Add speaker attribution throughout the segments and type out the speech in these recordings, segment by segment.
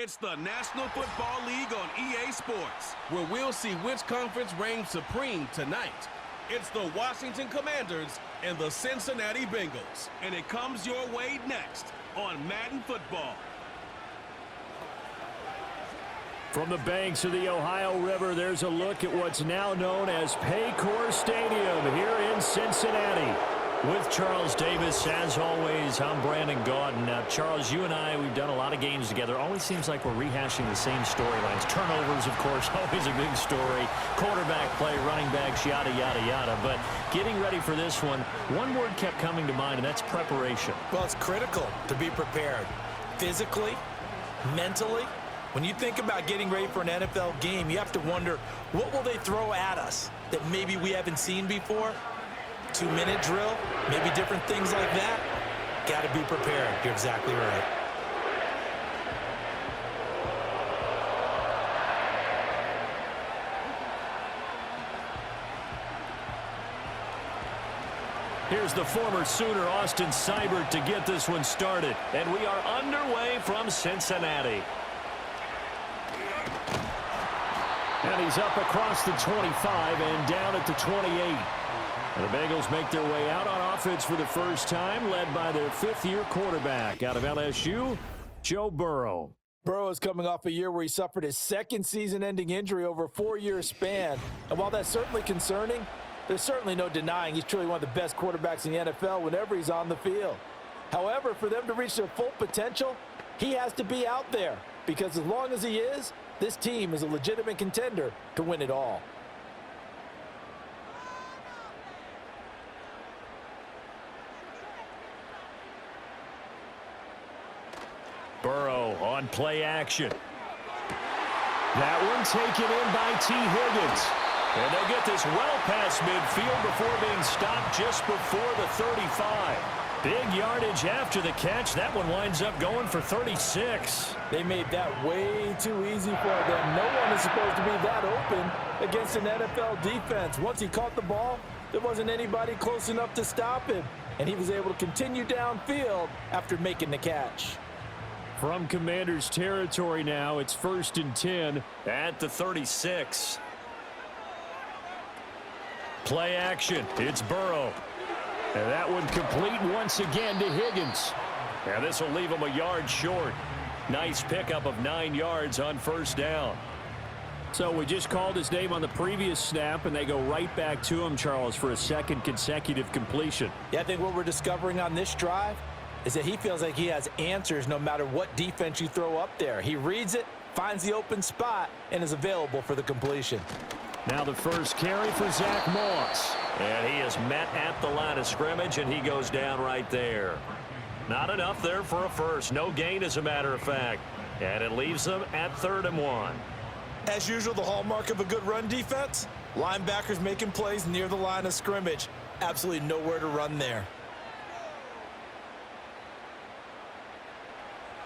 Speaker 1: It's the National Football League on EA Sports, where we'll see which conference reigns supreme tonight. It's the Washington Commanders and the Cincinnati Bengals. And it comes your way next on Madden Football.
Speaker 2: From the banks of the Ohio River, there's a look at what's now known as Paycor Stadium here in Cincinnati. With Charles Davis, as always, I'm Brandon Gaudin. Now, Charles, you and I, we've done a lot of games together. Always seems like we're rehashing the same storylines. Turnovers, of course, always a big story. Quarterback play, running backs, yada, yada, yada. But getting ready for this one word kept coming to mind, and that's preparation.
Speaker 3: Well, it's critical to be prepared. Physically, mentally. When you think about getting ready for an NFL game, you have to wonder, what will they throw at us that maybe we haven't seen before? 2-minute drill, maybe different things like that. Got to be prepared. You're exactly right.
Speaker 2: Here's the former Sooner, Austin Seibert, to get this one started. And we are underway from Cincinnati. And he's up across the 25 and down at the 28. And the Bengals make their way out on offense for the first time, led by their fifth-year quarterback out of LSU, Joe Burrow.
Speaker 3: Burrow is coming off a year where he suffered his second season-ending injury over a 4-year span. And while that's certainly concerning, there's certainly no denying he's truly one of the best quarterbacks in the NFL whenever he's on the field. However, for them to reach their full potential, he has to be out there. Because as long as he is, this team is a legitimate contender to win it all.
Speaker 2: Burrow on play action. That one taken in by T. Higgins. And they'll get this well past midfield before being stopped just before the 35. Big yardage after the catch. That one winds up going for 36.
Speaker 3: They made that way too easy for them. No one is supposed to be that open against an NFL defense. Once he caught the ball, there wasn't anybody close enough to stop him. And he was able to continue downfield after making the catch.
Speaker 2: From Commanders territory now, it's 1st and 10 at the 36. Play action. It's Burrow. And that one complete once again to Higgins. And this will leave him a yard short. Nice pickup of 9 yards on first down. So we just called his name on the previous snap, and they go right back to him, Charles, for a second consecutive completion.
Speaker 3: Yeah, I think what we're discovering on this drive is that he feels like he has answers no matter what defense you throw up there. He reads it, finds the open spot, and is available for the completion.
Speaker 2: Now the first carry for Zach Moss. And he is met at the line of scrimmage, and he goes down right there. Not enough there for a first. No gain, as a matter of fact. And it leaves them at 3rd and 1.
Speaker 3: As usual, the hallmark of a good run defense, linebackers making plays near the line of scrimmage. Absolutely nowhere to run there.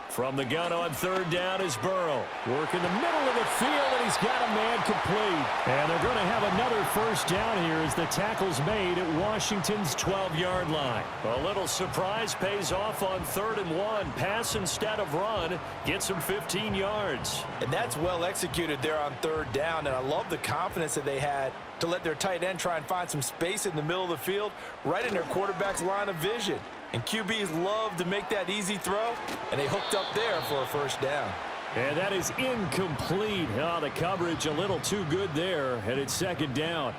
Speaker 2: From the gun on 3rd down is Burrow. Working the middle of the field, and he's got a man complete. And they're going to have another first down here as the tackle's made at Washington's 12-yard line. A little surprise pays off on 3rd and 1. Pass instead of run. Gets him 15 yards.
Speaker 3: And that's well executed there on 3rd down. And I love the confidence that they had to let their tight end try and find some space in the middle of the field, right in their quarterback's line of vision. And QBs love to make that easy throw, and they hooked up there for a first down.
Speaker 2: And that is incomplete. Oh, the coverage a little too good there, and it's 2nd down.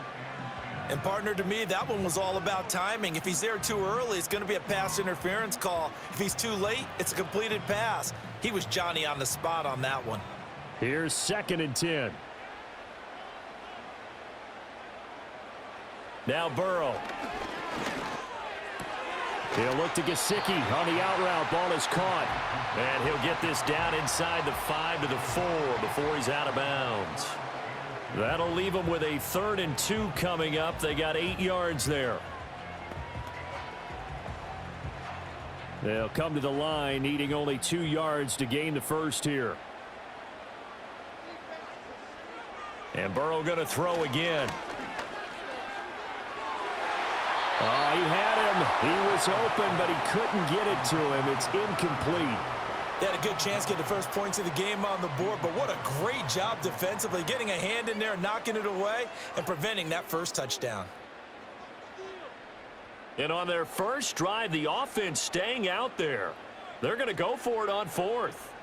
Speaker 3: And, partner, to me, that one was all about timing. If he's there too early, it's going to be a pass interference call. If he's too late, it's a completed pass. He was Johnny on the spot on that one.
Speaker 2: Here's 2nd and 10. Now Burrow. He'll look to Gesicki on the out route. Ball is caught. And he'll get this down inside the 5 to the 4 before he's out of bounds. That'll leave him with a 3rd and 2 coming up. They got 8 yards there. They'll come to the line, needing only 2 yards to gain the first here. And Burrow going to throw again. He had him. He was open, but he couldn't get it to him. It's incomplete.
Speaker 3: They had a good chance to get the first points of the game on the board, but what a great job defensively, getting a hand in there, knocking it away, and preventing that first touchdown.
Speaker 2: And on their first drive, the offense staying out there. They're going to go for it on fourth.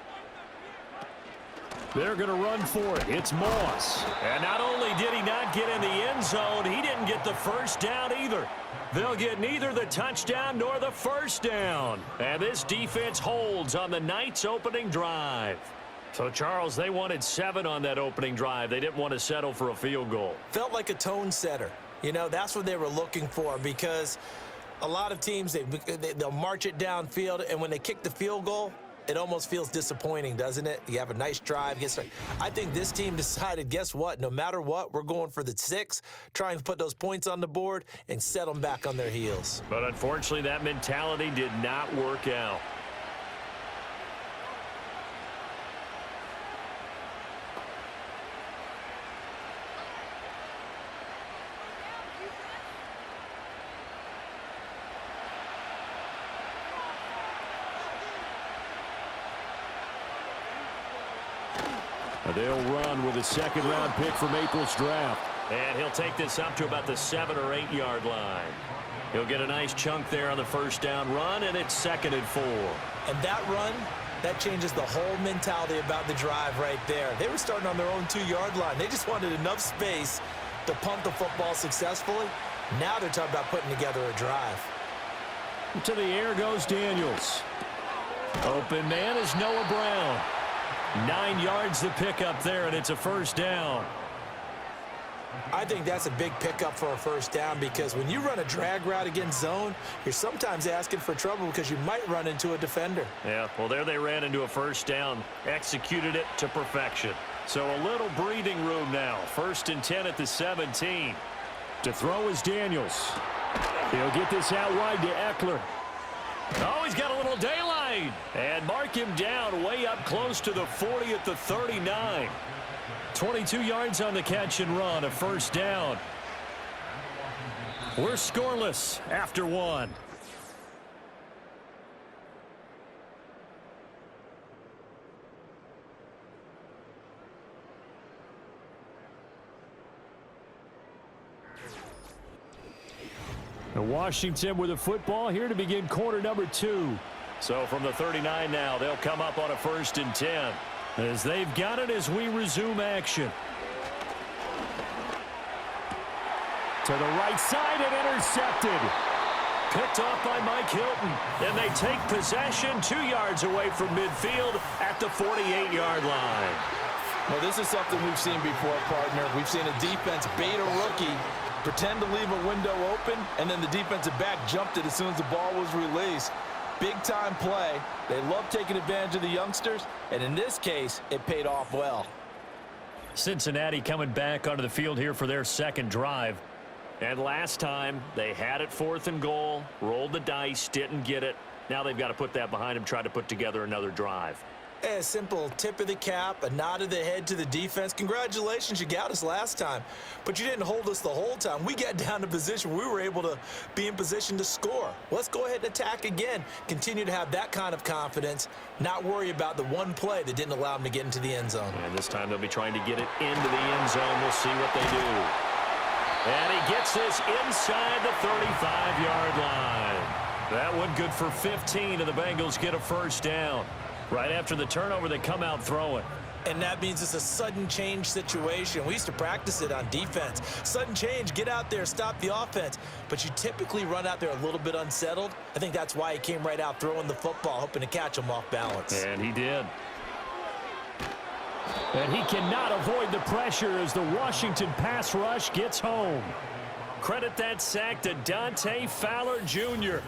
Speaker 2: They're going to run for it. It's Moss. And not only did he not get in the end zone, he didn't get the first down either. They'll get neither the touchdown nor the first down. And this defense holds on the Knights' opening drive. So, Charles, they wanted 7 on that opening drive. They didn't want to settle for a field goal.
Speaker 3: Felt like a tone setter. You know, that's what they were looking for, because a lot of teams, they'll march it downfield, and when they kick the field goal, it almost feels disappointing, doesn't it? You have a nice drive. I think this team decided, guess what? No matter what, we're going for the 6, trying to put those points on the board and set them back on their heels.
Speaker 2: But unfortunately, that mentality did not work out. They'll run with a second-round pick from April's draft. And he'll take this up to about the 7 or 8 yard line. He'll get a nice chunk there on the first down run, and it's 2nd and 4.
Speaker 3: And that run, that changes the whole mentality about the drive right there. They were starting on their own 2-yard line. They just wanted enough space to punt the football successfully. Now they're talking about putting together a drive.
Speaker 2: To the air goes Daniels. Open man is Noah Brown. 9 yards to pick up there, and it's a first down.
Speaker 3: I think that's a big pickup for a first down, because when you run a drag route against zone, you're sometimes asking for trouble because you might run into a defender.
Speaker 2: Yeah, well, there they ran into a first down, executed it to perfection. So a little breathing room now. 1st and 10 at the 17. To throw is Daniels. He'll get this out wide to Eckler. Oh, he's got a little daylight. And mark him down way up close to the 40 at the 39. 22 yards on the catch and run, a first down. We're scoreless after 1. Washington with the football here to begin quarter number 2. So from the 39 now, they'll come up on a 1st and 10. As they've got it as we resume action. To the right side and intercepted. Picked off by Mike Hilton. And they take possession 2 yards away from midfield at the 48-yard line.
Speaker 3: Well, this is something we've seen before, partner. We've seen a defense bait a rookie, pretend to leave a window open, and then the defensive back jumped it as soon as the ball was released. Big-time play. They love taking advantage of the youngsters, and in this case, it paid off well.
Speaker 2: Cincinnati coming back onto the field here for their 2nd drive. And last time, they had it 4th and goal, rolled the dice, didn't get it. Now they've got to put that behind them, try to put together another drive.
Speaker 3: A simple tip of the cap, a nod of the head to the defense. Congratulations, you got us last time. But you didn't hold us the whole time. We got down to position. We were able to be in position to score. Let's go ahead and attack again. Continue to have that kind of confidence. Not worry about the one play that didn't allow them to get into the end zone.
Speaker 2: And this time they'll be trying to get it into the end zone. We'll see what they do. And he gets this inside the 35-yard line. That one good for 15, and the Bengals get a first down. Right after the turnover, they come out throwing.
Speaker 3: And that means it's a sudden change situation. We used to practice it on defense. Sudden change, get out there, stop the offense. But you typically run out there a little bit unsettled. I think that's why he came right out throwing the football, hoping to catch him off balance.
Speaker 2: And he did. And he cannot avoid the pressure as the Washington pass rush gets home. Credit that sack to Dante Fowler Jr.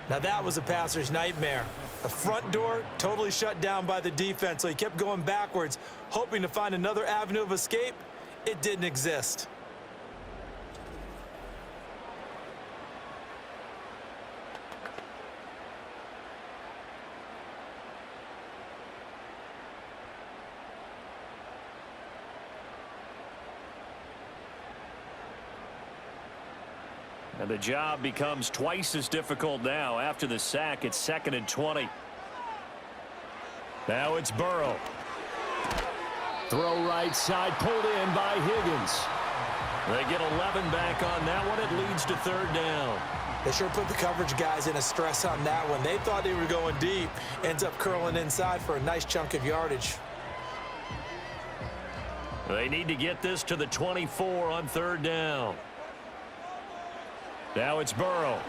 Speaker 3: Now that was a passer's nightmare. The front door totally shut down by the defense, so he kept going backwards, hoping to find another avenue of escape. It didn't exist.
Speaker 2: And the job becomes twice as difficult now. After the sack, it's 2nd and 20. Now it's Burrow. Throw right side, pulled in by Higgins. They get 11 back on that one. It leads to third down.
Speaker 3: They sure put the coverage guys in a stress on that one. They thought they were going deep. Ends up curling inside for a nice chunk of yardage.
Speaker 2: They need to get this to the 24 on third down. Now it's Burrow.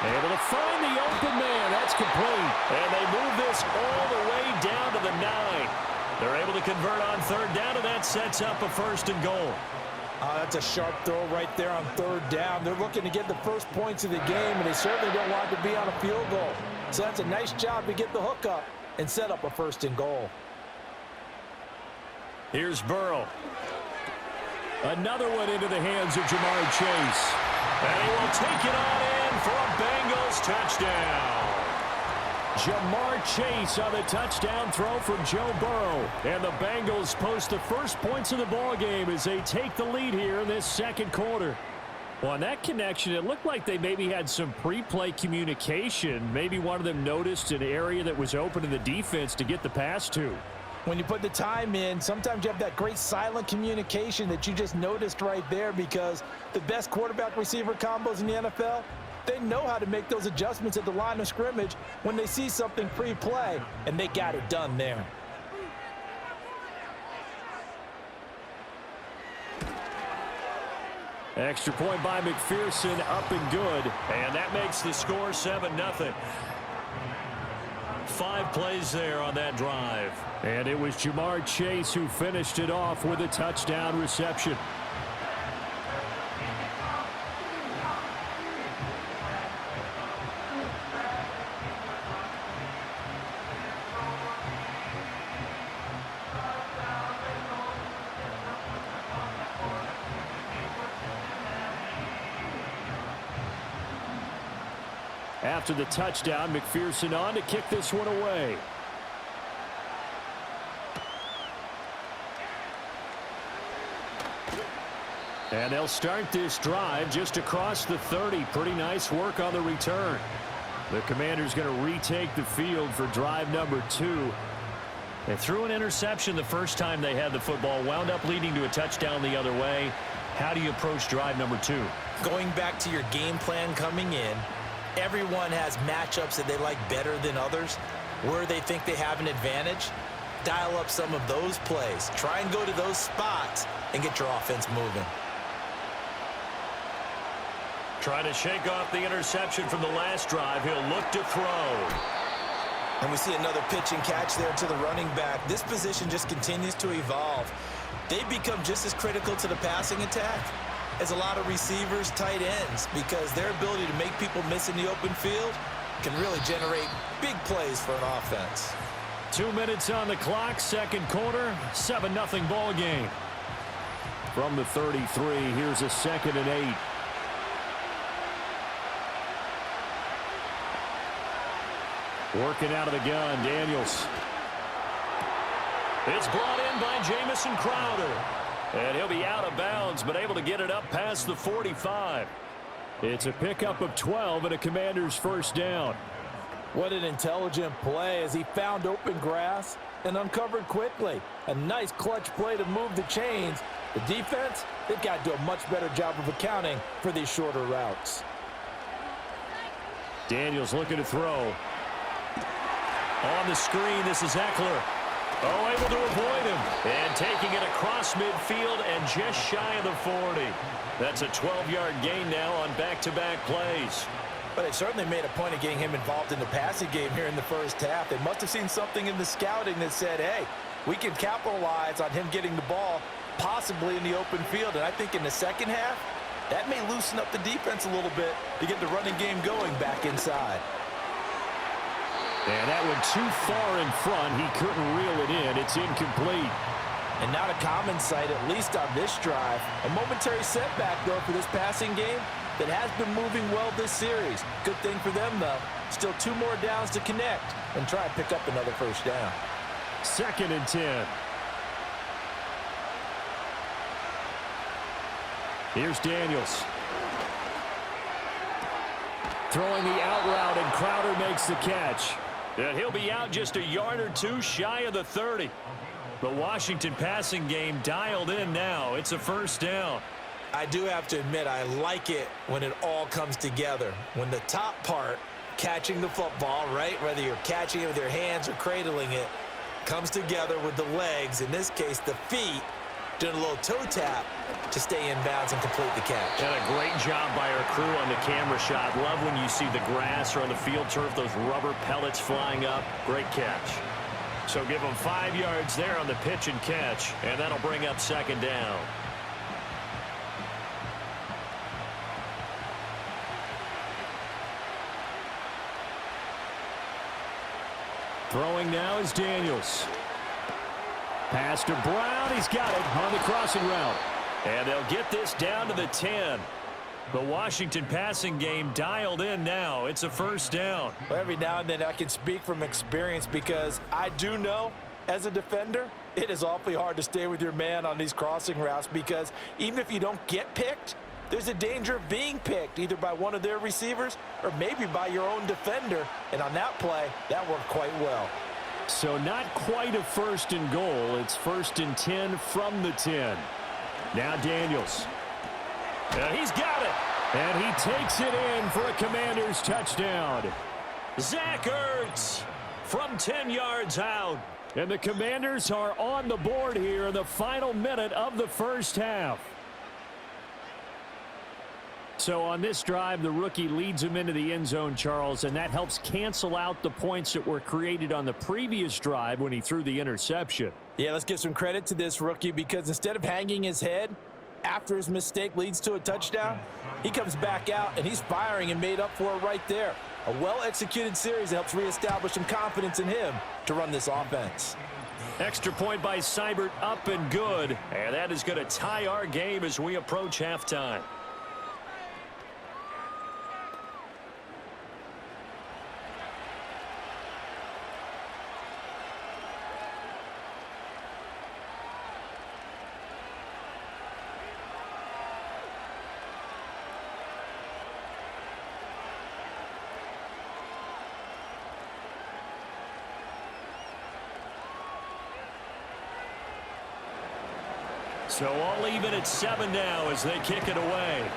Speaker 2: Able to find the open man. That's complete. And they move this all the way down to the 9. They're able to convert on third down, and that sets up a first and goal.
Speaker 3: That's a sharp throw right there on third down. They're looking to get the first points of the game, and they certainly don't want to be on a field goal. So that's a nice job to get the hook up and set up a first and goal.
Speaker 2: Here's Burrow. Another one into the hands of Jamar Chase. And he will take it on in for a Bengals touchdown. Jamar Chase on the touchdown throw from Joe Burrow. And the Bengals post the first points of the ballgame as they take the lead here in this second quarter. Well, on that connection, it looked like they maybe had some pre-play communication. Maybe one of them noticed an area that was open in the defense to get the pass to.
Speaker 3: When you put the time in, sometimes you have that great silent communication that you just noticed right there, because the best quarterback-receiver combos in the NFL, they know how to make those adjustments at the line of scrimmage when they see something pre-play, and they got it done there.
Speaker 2: Extra point by McPherson, up and good. And that makes the score 7-0. 5 plays there on that drive. And it was Jamar Chase who finished it off with a touchdown reception. After the touchdown, McPherson on to kick this one away. And they'll start this drive just across the 30. Pretty nice work on the return. The Commanders going to retake the field for drive number 2. They threw an interception the first time they had the football, wound up leading to a touchdown the other way. How do you approach drive number 2?
Speaker 3: Going back to your game plan coming in, everyone has matchups that they like better than others. Where they think they have an advantage, dial up some of those plays. Try and go to those spots and get your offense moving.
Speaker 2: Trying to shake off the interception from the last drive. He'll look to throw.
Speaker 3: And we see another pitch and catch there to the running back. This position just continues to evolve. They become just as critical to the passing attack as a lot of receivers, tight ends, because their ability to make people miss in the open field can really generate big plays for an offense.
Speaker 2: 2 minutes on the clock, second quarter, 7-0 ball game. From the 33, here's a 2nd and 8. Working out of the gun, Daniels. It's brought in by Jamison Crowder. And he'll be out of bounds, but able to get it up past the 45. It's a pickup of 12 and a Commander's first down.
Speaker 3: What an intelligent play as he found open grass and uncovered quickly. A nice clutch play to move the chains. The defense, they've got to do a much better job of accounting for these shorter routes.
Speaker 2: Daniels looking to throw. On the screen, this is Eckler. Oh, able to avoid him. And taking it across midfield and just shy of the 40. That's a 12-yard gain now on back-to-back plays.
Speaker 3: But they certainly made a point of getting him involved in the passing game here in the first half. They must have seen something in the scouting that said, hey, we can capitalize on him getting the ball possibly in the open field. And I think in the second half, that may loosen up the defense a little bit to get the running game going back inside.
Speaker 2: And that one too far in front. He couldn't reel it in. It's incomplete.
Speaker 3: And not a common sight, at least on this drive. A momentary setback, though, for this passing game that has been moving well this series. Good thing for them, though. Still 2 more downs to connect and try and pick up another first down.
Speaker 2: 2nd and 10. Here's Daniels. Throwing the out route, and Crowder makes the catch. And he'll be out just a yard or two shy of the 30. The Washington passing game dialed in now. It's a first down.
Speaker 3: I do have to admit, I like it when it all comes together. When the top part, catching the football, right, whether you're catching it with your hands or cradling it, comes together with the legs, in this case the feet, doing a little toe tap to stay in bounds and complete the catch.
Speaker 2: And a great job by our crew on the camera shot. Love when you see the grass or on the field turf, those rubber pellets flying up. Great catch. So give them 5 yards there on the pitch and catch, and that'll bring up second down. Throwing now is Daniels. Pass to Brown. He's got it on the crossing route. And they'll get this down to the 10. The Washington passing game dialed in now. It's a first down.
Speaker 3: Well, every now and then I can speak from experience because I do know as a defender, it is awfully hard to stay with your man on these crossing routes because even if you don't get picked, there's a danger of being picked either by one of their receivers or maybe by your own defender. And on that play, that worked quite well.
Speaker 2: So not quite a first and goal. It's first and 10 from the 10. Now Daniels. He's got it. And he takes it in for a Commanders touchdown. Zach Ertz from 10 yards out. And the Commanders are on the board here in the final minute of the first half. So on this drive, the rookie leads him into the end zone, Charles, and that helps cancel out the points that were created on the previous drive when he threw the interception.
Speaker 3: Yeah, let's give some credit to this rookie because instead of hanging his head after his mistake leads to a touchdown, he comes back out and he's firing and made up for it right there. A well-executed series helps reestablish some confidence in him to run this offense.
Speaker 2: Extra point by Seibert, up and good. And that is going to tie our game as we approach halftime. So all even at 7 now as they kick it away.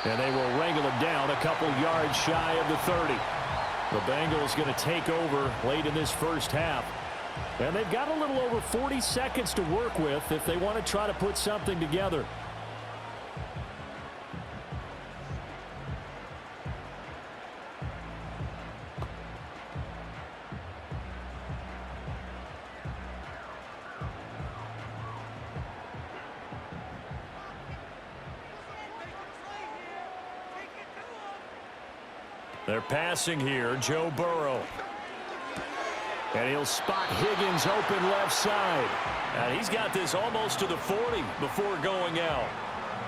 Speaker 2: And they will wrangle him down a couple yards shy of the 30. The Bengals going to take over late in this first half. And they've got a little over 40 seconds to work with if they want to try to put something together. They're passing here, Joe Burrow. And he'll spot Higgins open left side. And he's got this almost to the 40 before going out.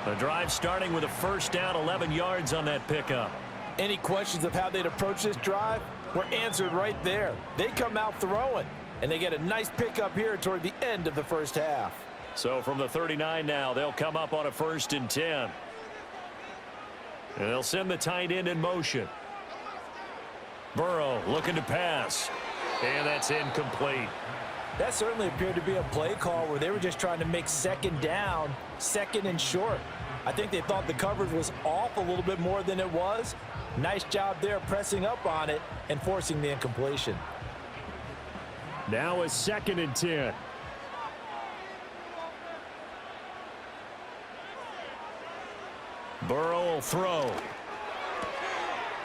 Speaker 2: The drive starting with a first down, 11 yards on that pickup.
Speaker 3: Any questions of how they'd approach this drive were answered right there. They come out throwing, and they get a nice pickup here toward the end of the first half.
Speaker 2: So from the 39 now, they'll come up on a first and 10. And they'll send the tight end in motion. Burrow looking to pass. And that's incomplete.
Speaker 3: That certainly appeared to be a play call where they were just trying to make second down, second and short. I think they thought the coverage was off a little bit more than it was. Nice job there pressing up on it and forcing the incompletion.
Speaker 2: Now a second and 10. Burrow will throw.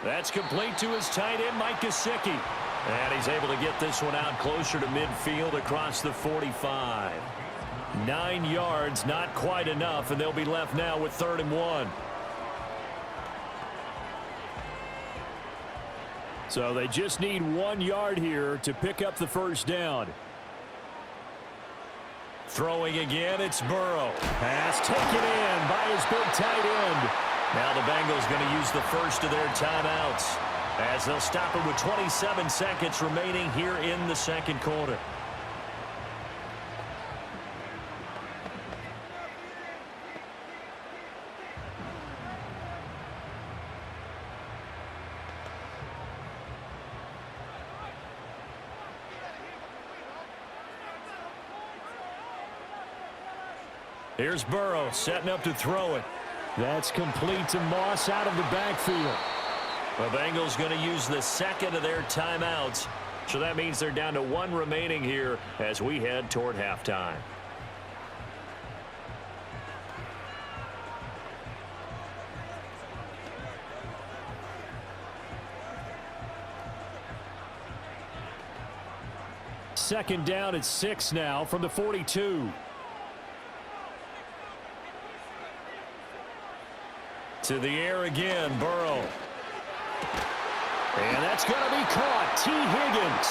Speaker 2: That's complete to his tight end, Mike Gesicki. And he's able to get this one out closer to midfield across the 45. 9 yards, not quite enough, and they'll be left now with 3rd and 1. So they just need 1 yard here to pick up the first down. Throwing again, it's Burrow. Pass taken in by his big tight end. Now the Bengals going to use the first of their timeouts as they'll stop it with 27 seconds remaining here in the second quarter. Here's Burrow setting up to throw it. That's complete to Moss out of the backfield. The Bengals going to use the second of their timeouts. So that means they're down to one remaining here as we head toward halftime. Second down at 6 now from the 42. To the air again, Burrow. And that's going to be caught. T. Higgins.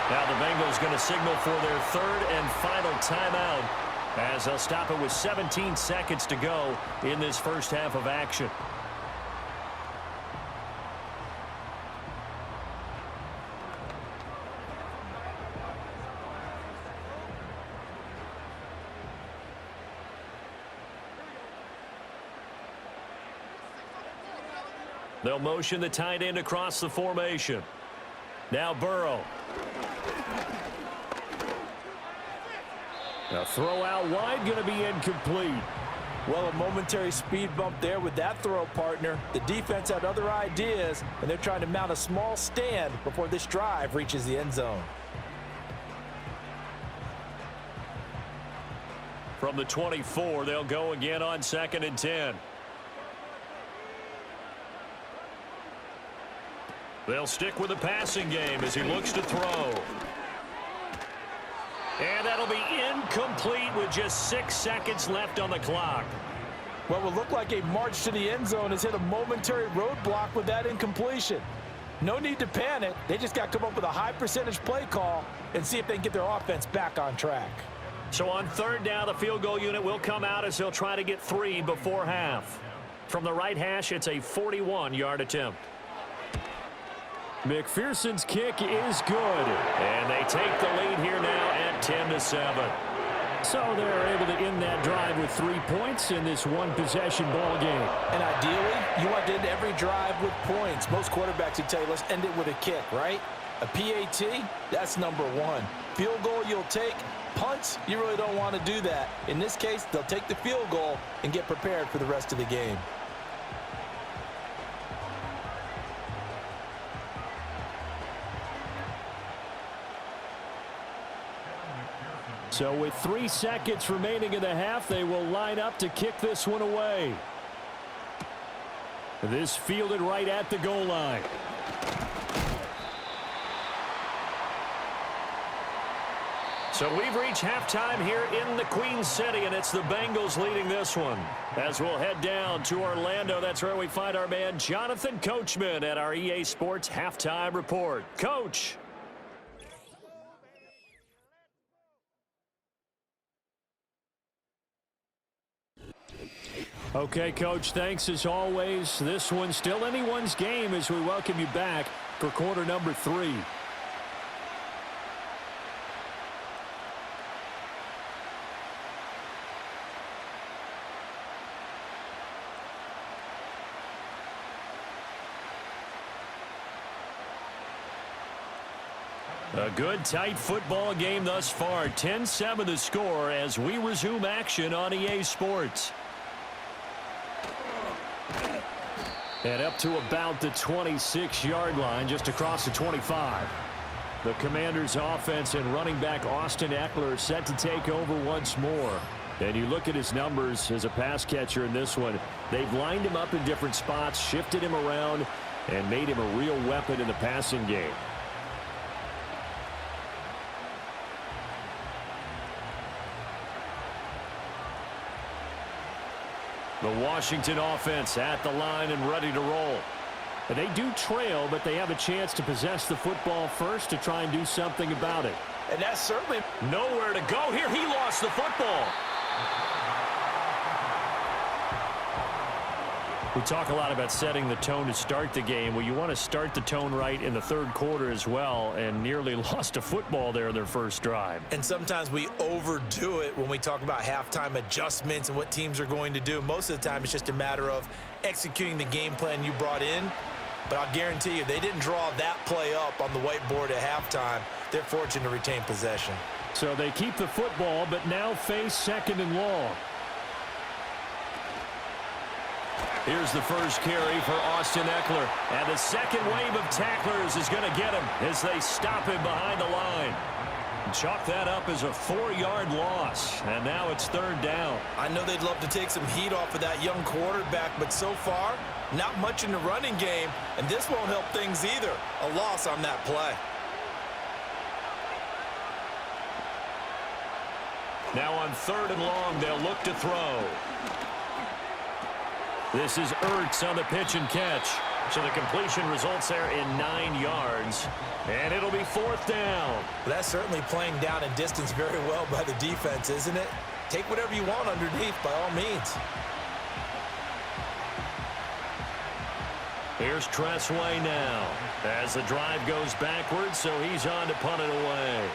Speaker 2: Now the Bengals going to signal for their third and final timeout as they'll stop it with 17 seconds to go in this first half of action. They'll motion the tight end across the formation. Now Burrow. A throw out wide, going to be incomplete.
Speaker 3: Well, a momentary speed bump there with that throw, partner. The defense had other ideas, and they're trying to mount a small stand before this drive reaches the end zone.
Speaker 2: From the 24, they'll go again on 2nd and 10. They'll stick with the passing game as he looks to throw. And that'll be incomplete with just 6 seconds left on the clock.
Speaker 3: What will look like a march to the end zone has hit a momentary roadblock with that incompletion. No need to panic. They just got to come up with a high percentage play call and see if they can get their offense back on track.
Speaker 2: So on 3rd down, the field goal unit will come out as they'll try to get 3 before half. From the right hash, it's a 41-yard attempt. McPherson's kick is good. And they take the lead here now at 10-7. So they're able to end that drive with 3 points in this one-possession ball game.
Speaker 3: And ideally, you want to end every drive with points. Most quarterbacks would tell you, let's end it with a kick, right? A PAT, that's number 1. Field goal you'll take. Punts, you really don't want to do that. In this case, they'll take the field goal and get prepared for the rest of the game.
Speaker 2: So with 3 seconds remaining in the half, they will line up to kick this one away. This fielded right at the goal line. So we've reached halftime here in the Queen City, and it's the Bengals leading this one. As we'll head down to Orlando, that's where we find our man Jonathan Coachman at our EA Sports Halftime Report. Coach. Okay, Coach, thanks as always. This one's still anyone's game as we welcome you back for quarter number 3. A good, tight football game thus far. 10-7 the score as we resume action on EA Sports. And up to about the 26-yard line, just across the 25. The Commanders' offense and running back Austin Eckler set to take over once more. And you look at his numbers as a pass catcher in this one. They've lined him up in different spots, shifted him around, and made him a real weapon in the passing game. The Washington offense at the line and ready to roll. And they do trail, but they have a chance to possess the football first to try and do something about it.
Speaker 3: And that's certainly
Speaker 2: nowhere to go here. He lost the football. We talk a lot about setting the tone to start the game. Well, you want to start the tone right in the 3rd quarter as well, and nearly lost a football there in their first drive.
Speaker 3: And sometimes we overdo it when we talk about halftime adjustments and what teams are going to do. Most of the time, it's just a matter of executing the game plan you brought in. But I'll guarantee you, they didn't draw that play up on the whiteboard at halftime. They're fortunate to retain possession.
Speaker 2: So they keep the football, but now face 2nd and long. Here's the first carry for Austin Eckler. And the second wave of tacklers is going to get him as they stop him behind the line. Chalk that up as a 4-yard loss. And now it's third down.
Speaker 3: I know they'd love to take some heat off of that young quarterback, but so far, not much in the running game. And this won't help things either. A loss on that play.
Speaker 2: Now on third and long, they'll look to throw. This is Ertz on the pitch and catch. So the completion results there in 9 yards. And it'll be fourth down.
Speaker 3: Well, that's certainly playing down in distance very well by the defense, isn't it? Take whatever you want underneath by all means.
Speaker 2: Here's Tressway now as the drive goes backwards, so he's on to punt it away.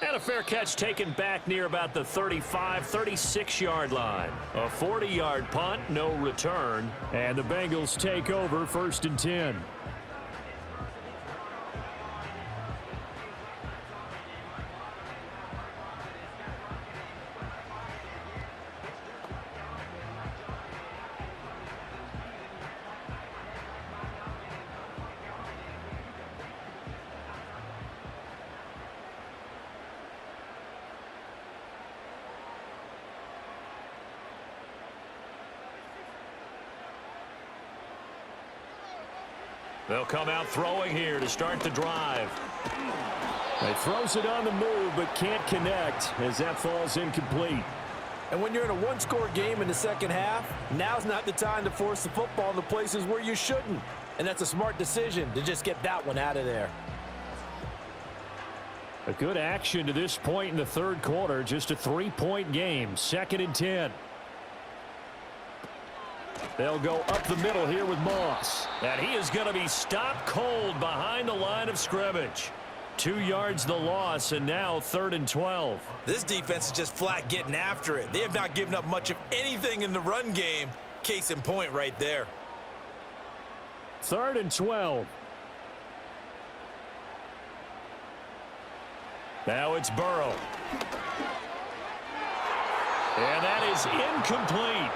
Speaker 2: And a fair catch taken back near about the 35, 36-yard line. A 40-yard punt, no return. And the Bengals take over first and 10. They'll come out throwing here to start the drive. He throws it on the move, but can't connect as that falls incomplete.
Speaker 3: And when you're in a one-score game in the second half, now's not the time to force the football in the places where you shouldn't. And that's a smart decision to just get that one out of there.
Speaker 2: A good action to this point in the third quarter. Just a 3-point game. Second and 10. They'll go up the middle here with Moss. And he is going to be stopped cold behind the line of scrimmage. 2 yards the loss, and now third and 12.
Speaker 3: This defense is just flat getting after it. They have not given up much of anything in the run game. Case in point right there.
Speaker 2: Third and 12. Now it's Burrow. And that is incomplete.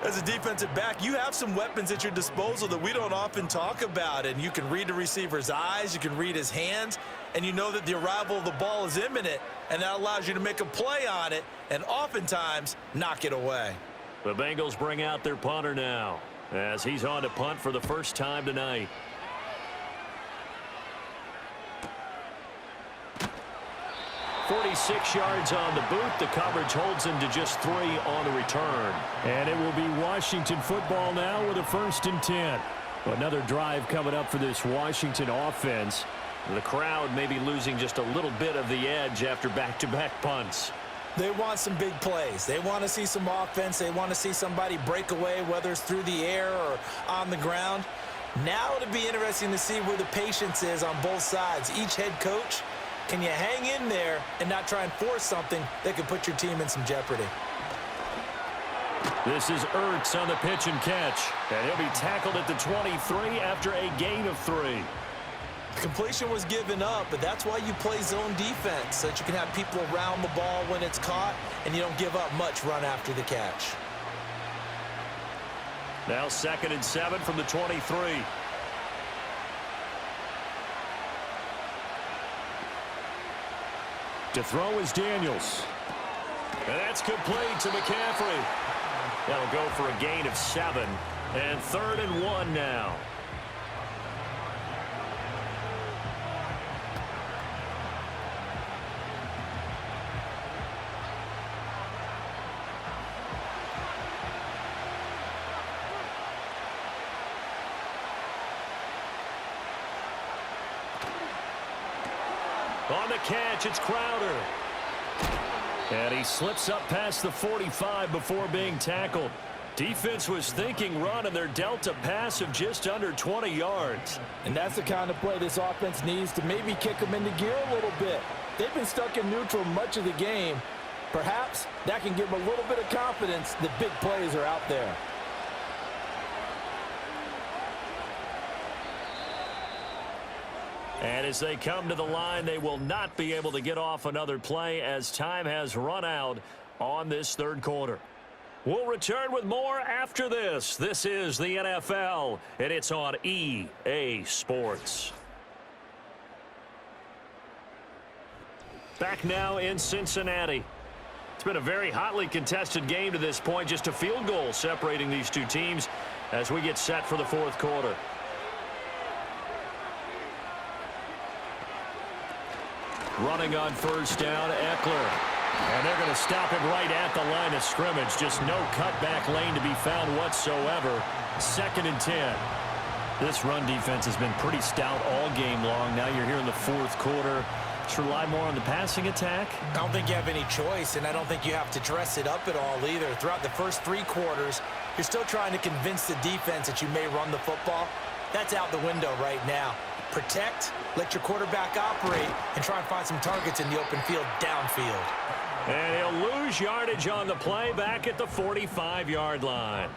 Speaker 3: As a defensive back, you have some weapons at your disposal that we don't often talk about. And you can read the receiver's eyes, you can read his hands, and you know that the arrival of the ball is imminent, and that allows you to make a play on it and oftentimes knock it away.
Speaker 2: The Bengals bring out their punter now as he's on to punt for the first time tonight. 46 yards on the boot. The coverage holds him to just 3 on the return. And it will be Washington football now with a first and 10. Another drive coming up for this Washington offense. The crowd may be losing just a little bit of the edge after back-to-back punts.
Speaker 3: They want some big plays. They want to see some offense. They want to see somebody break away, whether it's through the air or on the ground. Now it'll be interesting to see where the patience is on both sides. Each head coach, can you hang in there and not try and force something that could put your team in some jeopardy?
Speaker 2: This is Ertz on the pitch and catch. And he'll be tackled at the 23 after a gain of 3.
Speaker 3: Completion was given up, but that's why you play zone defense, so that you can have people around the ball when it's caught, and you don't give up much run after the catch.
Speaker 2: Now 2nd and 7 from the 23. To throw is Daniels. And that's complete to McCaffrey. That'll go for a gain of 7. And 3rd and 1 now. On the catch, it's Crowder. And he slips up past the 45 before being tackled. Defense was thinking run, and they're dealt a pass of just under 20 yards.
Speaker 3: And that's the kind of play this offense needs to maybe kick them into gear a little bit. They've been stuck in neutral much of the game. Perhaps that can give them a little bit of confidence that big plays are out there.
Speaker 2: And as they come to the line, they will not be able to get off another play as time has run out on this third quarter. We'll return with more after this. This is the NFL, and it's on EA Sports. Back now in Cincinnati. It's been a very hotly contested game to this point. Just a field goal separating these two teams as we get set for the fourth quarter. Running on first down, Eckler. And they're going to stop him right at the line of scrimmage. Just no cutback lane to be found whatsoever. 2nd and 10. This run defense has been pretty stout all game long. Now you're here in the fourth quarter. Just rely more on the passing attack?
Speaker 3: I don't think you have any choice, and I don't think you have to dress it up at all either. Throughout the first 3 quarters, you're still trying to convince the defense that you may run the football. That's out the window right now. Protect, let your quarterback operate, and try and find some targets in the open field downfield.
Speaker 2: And he'll lose yardage on the play back at the 45-yard line.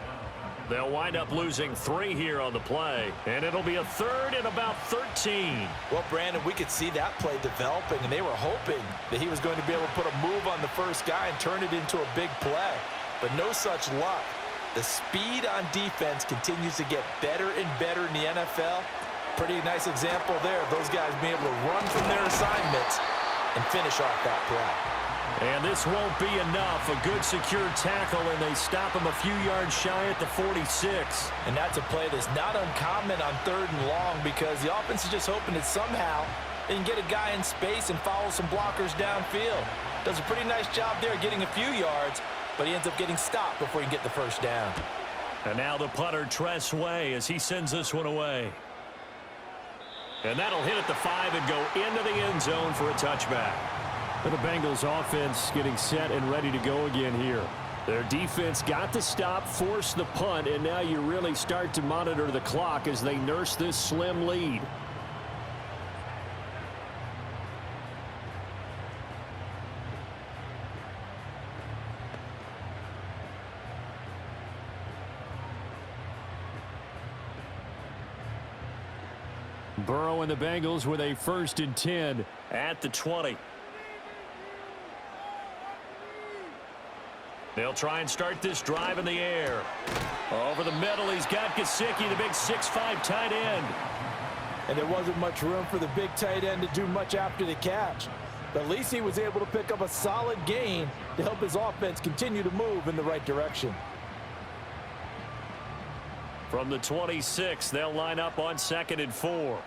Speaker 2: They'll wind up losing 3 here on the play, and it'll be a 3rd and about 13.
Speaker 3: Well, Brandon, we could see that play developing, and they were hoping that he was going to be able to put a move on the first guy and turn it into a big play. But no such luck. The speed on defense continues to get better and better in the NFL. Pretty nice example there of those guys being able to run from their assignments and finish off that play.
Speaker 2: And this won't be enough. A good secure tackle, and they stop him a few yards shy at the 46.
Speaker 3: And that's a play that's not uncommon on 3rd and long because the offense is just hoping that somehow they can get a guy in space and follow some blockers downfield. Does a pretty nice job there getting a few yards, but he ends up getting stopped before he can get the first down.
Speaker 2: And now the punter, Tress Way, as he sends this one away. And that'll hit at the 5 and go into the end zone for a touchback. The Bengals offense getting set and ready to go again here. Their defense got the stop, forced the punt, and now you really start to monitor the clock as they nurse this slim lead. Burrow and the Bengals with a 1st and 10 at the 20. They'll try and start this drive in the air. Over the middle, he's got Gesicki, the big 6'5" tight end.
Speaker 3: And there wasn't much room for the big tight end to do much after the catch. But at least he was able to pick up a solid gain to help his offense continue to move in the right direction.
Speaker 2: From the 26, they'll line up on 2nd and 4.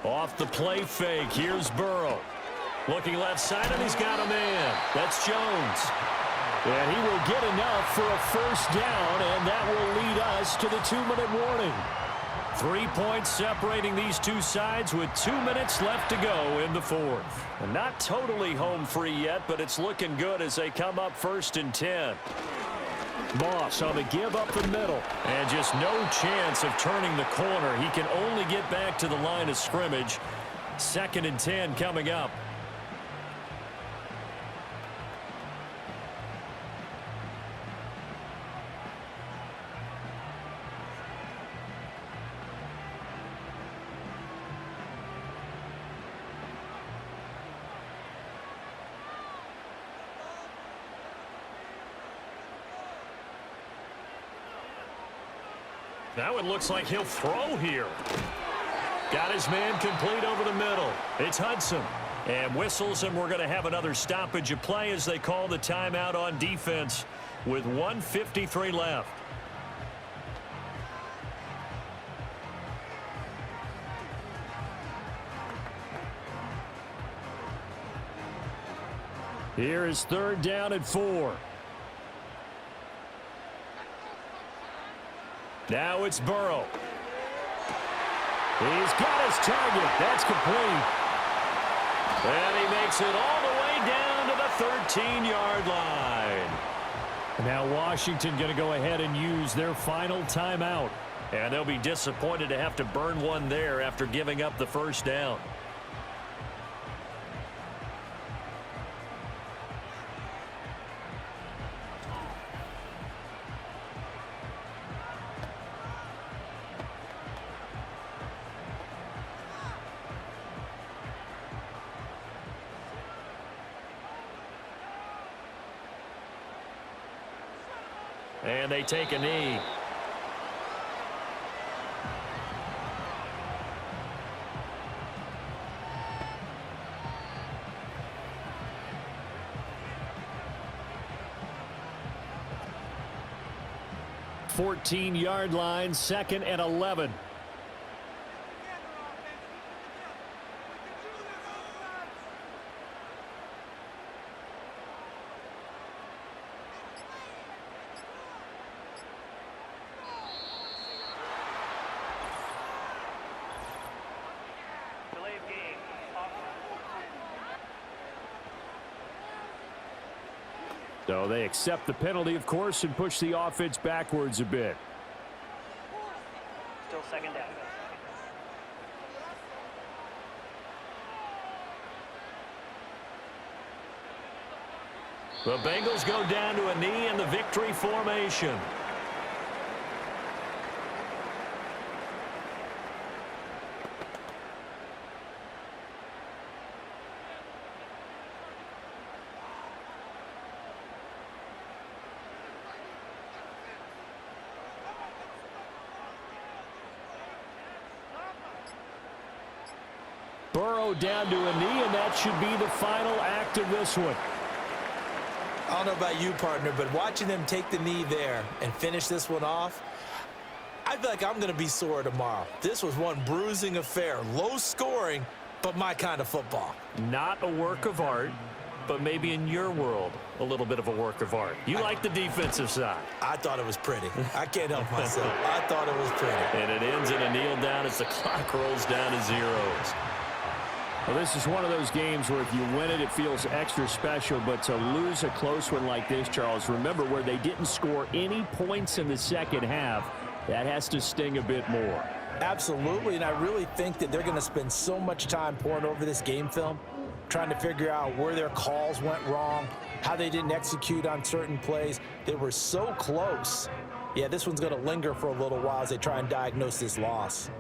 Speaker 2: Off the play fake, here's Burrow. Looking left side, and he's got a man. That's Jones. And he will get enough for a first down, and that will lead us to the 2-minute warning. 3 points separating these two sides with 2 minutes left to go in the fourth. And not totally home free yet, but it's looking good as they come up 1st and 10. Moss on the give up the middle. And just no chance of turning the corner. He can only get back to the line of scrimmage. 2nd and 10 coming up. Now it looks like he'll throw here. Got his man complete over the middle. It's Hudson. And whistles, and we're going to have another stoppage of play as they call the timeout on defense with 1:53 left. Here is 3rd down and 4. Now it's Burrow. He's got his target. That's complete. And he makes it all the way down to the 13-yard line. Now Washington going to go ahead and use their final timeout. And they'll be disappointed to have to burn one there after giving up the first down. And they take a knee. Fourteen-yard line, 2nd and 11. So they accept the penalty, of course, and push the offense backwards a bit.
Speaker 4: Still 2nd down.
Speaker 2: The Bengals go down to a knee in the victory formation. Burrow down to a knee, and that should be the final act of this one.
Speaker 3: I don't know about you, partner, but watching them take the knee there and finish this one off, I feel like I'm going to be sore tomorrow. This was one bruising affair. Low scoring, but my kind of football.
Speaker 2: Not a work of art, but maybe in your world, a little bit of a work of art. You like the defensive side.
Speaker 3: I thought it was pretty. I can't help myself. I thought it was pretty.
Speaker 2: And it ends in a kneel down as the clock rolls down to zeros. Well, this is one of those games where if you win it, it feels extra special. But to lose a close one like this, Charles, remember where they didn't score any points in the second half, that has to sting a bit more.
Speaker 3: Absolutely, and I really think that they're going to spend so much time poring over this game film, trying to figure out where their calls went wrong, how they didn't execute on certain plays. They were so close. Yeah, this one's going to linger for a little while as they try and diagnose this loss.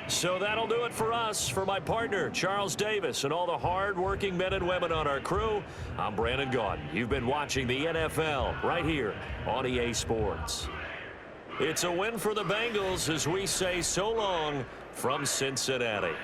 Speaker 2: So that'll do it for us. For my partner, Charles Davis, and all the hard-working men and women on our crew, I'm Brandon Gaudin. You've been watching the NFL right here on EA Sports. It's a win for the Bengals as we say so long from Cincinnati.